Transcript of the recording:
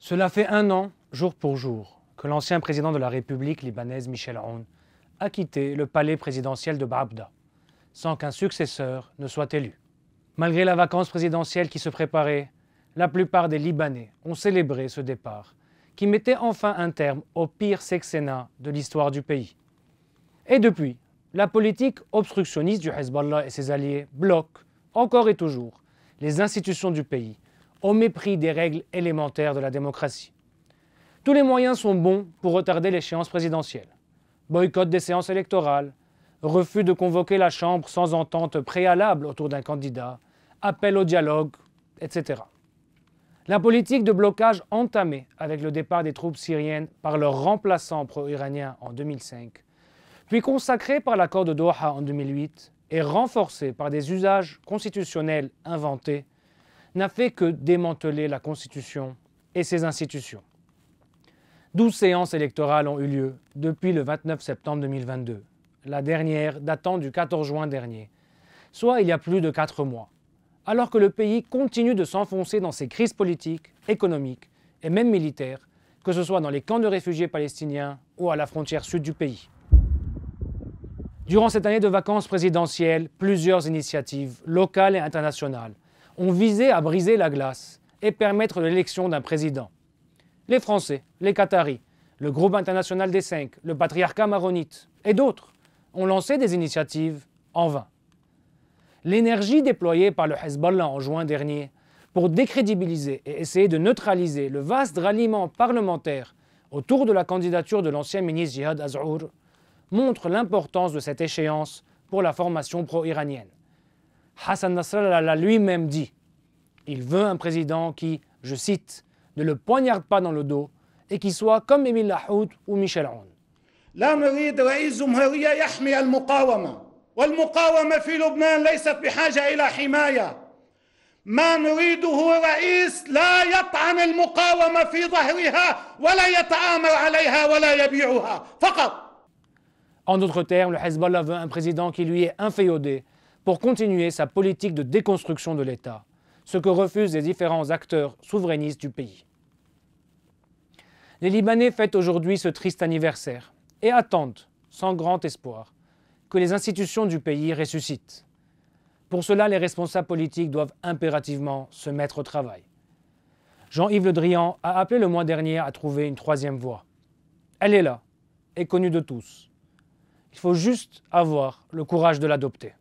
Cela fait 1 an, jour pour jour, que l'ancien président de la République libanaise, Michel Aoun, a quitté le palais présidentiel de Baabda, sans qu'un successeur ne soit élu. Malgré la vacance présidentielle qui se préparait, la plupart des Libanais ont célébré ce départ, qui mettait enfin un terme au pire sexennat de l'histoire du pays. Et depuis, la politique obstructionniste du Hezbollah et ses alliés bloque, encore et toujours, les institutions du pays, au mépris des règles élémentaires de la démocratie. Tous les moyens sont bons pour retarder l'échéance présidentielle. Boycott des séances électorales, refus de convoquer la Chambre sans entente préalable autour d'un candidat, appel au dialogue, etc. La politique de blocage entamée avec le départ des troupes syriennes par leurs remplaçants pro-iraniens en 2005, puis consacrée par l'accord de Doha en 2008 et renforcée par des usages constitutionnels inventés, n'a fait que démanteler la Constitution et ses institutions. 12 séances électorales ont eu lieu depuis le 29 septembre 2022, la dernière datant du 14 juin dernier, soit il y a plus de 4 mois, alors que le pays continue de s'enfoncer dans ses crises politiques, économiques et même militaires, que ce soit dans les camps de réfugiés palestiniens ou à la frontière sud du pays. Durant cette année de vacances présidentielles, plusieurs initiatives locales et internationales ont visé à briser la glace et permettre l'élection d'un président. Les Français, les Qataris, le groupe international des 5, le patriarcat maronite et d'autres ont lancé des initiatives en vain. L'énergie déployée par le Hezbollah en juin dernier pour décrédibiliser et essayer de neutraliser le vaste ralliement parlementaire autour de la candidature de l'ancien ministre Jihad Azzour montre l'importance de cette échéance pour la formation pro-iranienne. Hassan Nasrallah l'a lui-même dit. Il veut un président qui, je cite, ne le poignarde pas dans le dos et qui soit comme Émile Lahoud ou Michel Aoun. لا نريد رئيس جمهورية يحمي المقاومة والمقاومة في لبنان ليست بحاجة إلى حماية ما نريده رئيس لا يطعن المقاومة في ظهرها ولا يتآمر عليها ولا يبيعها فقط. En d'autres termes, le Hezbollah veut un président qui lui est inféodé pour continuer sa politique de déconstruction de l'État, ce que refusent les différents acteurs souverainistes du pays. Les Libanais fêtent aujourd'hui ce triste anniversaire et attendent, sans grand espoir, que les institutions du pays ressuscitent. Pour cela, les responsables politiques doivent impérativement se mettre au travail. Jean-Yves Le Drian a appelé le mois dernier à trouver une troisième voie. Elle est là, et connue de tous. Il faut juste avoir le courage de l'adopter.